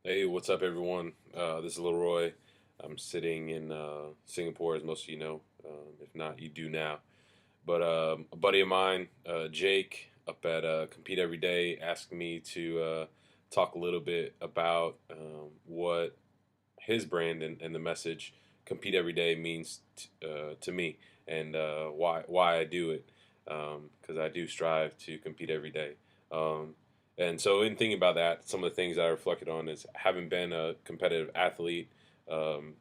Hey, what's up, everyone? This is Leroy. I'm sitting in Singapore, as most of you know. If not, you do now. But a buddy of mine, Jake, up at Compete Every Day, asked me to talk a little bit about what his brand and the message "Compete Every Day" means to me, and why I do it. Because I do strive to compete every day. Um, and so, in thinking about that, some of the things that I reflected on is having been a competitive athlete, um,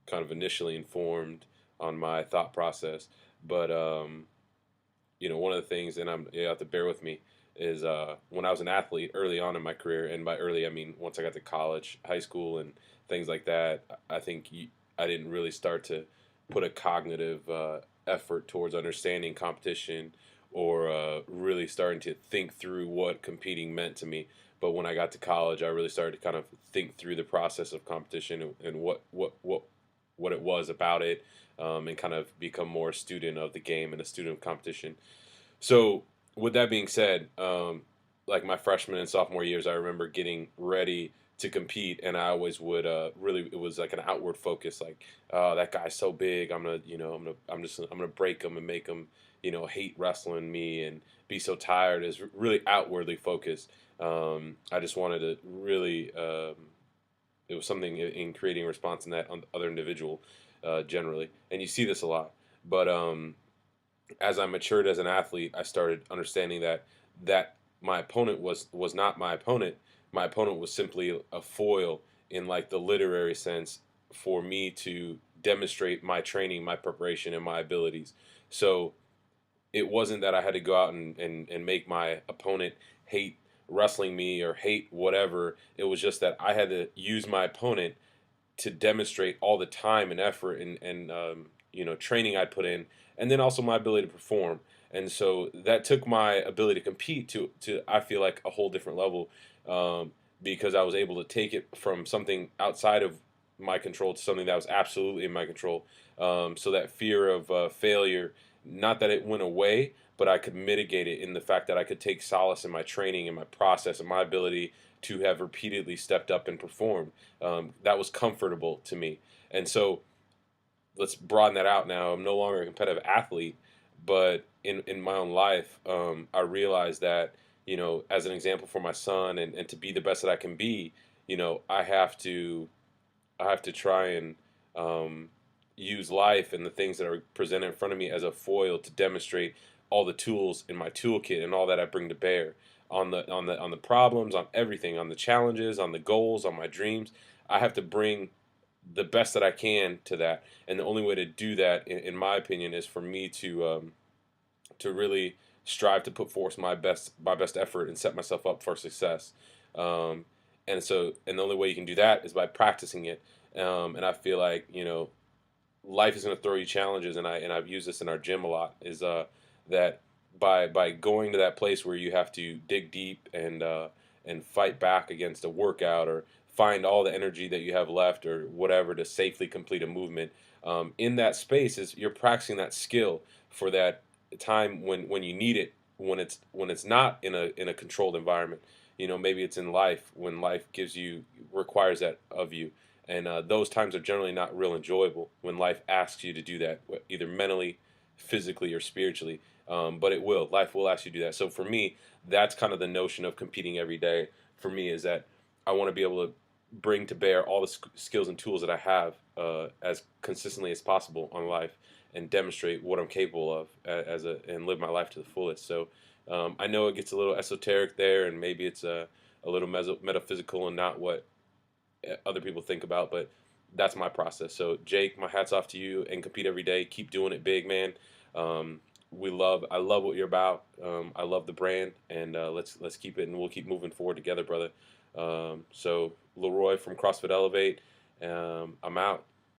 kind of initially informed on my thought process. But one of the things, and you have to bear with me, is when I was an athlete early on in my career, and by early I mean once I got to college, high school, and things like that. I think I didn't really start to put a cognitive effort towards understanding competition or really starting to think through what competing meant to me. But when I got to college, I really started to kind of think through the process of competition and what it was about it, and kind of become more a student of the game and a student of competition. So, with that being said, like my freshman and sophomore years, I remember getting ready to compete, and I always would really, it was like an outward focus, like, oh, that guy's so big, I'm gonna break him and make him, hate wrestling me and be so tired. Is really outwardly focused. I just wanted to really, it was something in creating a response in that on the other individual, generally, and you see this a lot, but as I matured as an athlete, I started understanding that my opponent was not my opponent. My opponent was simply a foil in like the literary sense for me to demonstrate my training, my preparation, and my abilities. So it wasn't that I had to go out and make my opponent hate wrestling me or hate whatever. It was just that I had to use my opponent to demonstrate all the time and effort and training I put in, and then also my ability to perform. And so that took my ability to compete to I feel like a whole different level, because I was able to take it from something outside of my control to something that was absolutely in my control. So that fear of failure, not that it went away, but I could mitigate it in the fact that I could take solace in my training and my process and my ability to have repeatedly stepped up and performed. That was comfortable to me. And so let's broaden that out now. I'm no longer a competitive athlete, but in my own life, I realized that, as an example for my son and to be the best that I can be, I have to try and use life and the things that are presented in front of me as a foil to demonstrate all the tools in my toolkit and all that I bring to bear on the problems, on everything, on the challenges, on the goals, on my dreams. I have to bring the best that I can to that, and the only way to do that, in my opinion, is for me to really strive to put forth my best effort and set myself up for success. Um, and the only way you can do that is by practicing it. And I feel like life is going to throw you challenges, and I've used this in our gym a lot. Is that by going to that place where you have to dig deep and fight back against a workout or find all the energy that you have left or whatever to safely complete a movement. In that space is you're practicing that skill for that time when you need it, when it's not in a controlled environment. Maybe it's in life when life requires that of you, and those times are generally not real enjoyable when life asks you to do that, either mentally, physically, or spiritually. But life will ask you to do that. So for me, that's kind of the notion of competing every day. For me, is that I want to be able to bring to bear all the skills and tools that I have, as consistently as possible on life, and demonstrate what I'm capable of and live my life to the fullest. So I know it gets a little esoteric there, and maybe it's a little metaphysical and not what other people think about, but that's my process. So Jake, my hats off to you, and compete every day. Keep doing it big, man. I love what you're about. I love the brand, and let's keep it, and we'll keep moving forward together, brother. So Leroy from CrossFit Elevate. I'm out.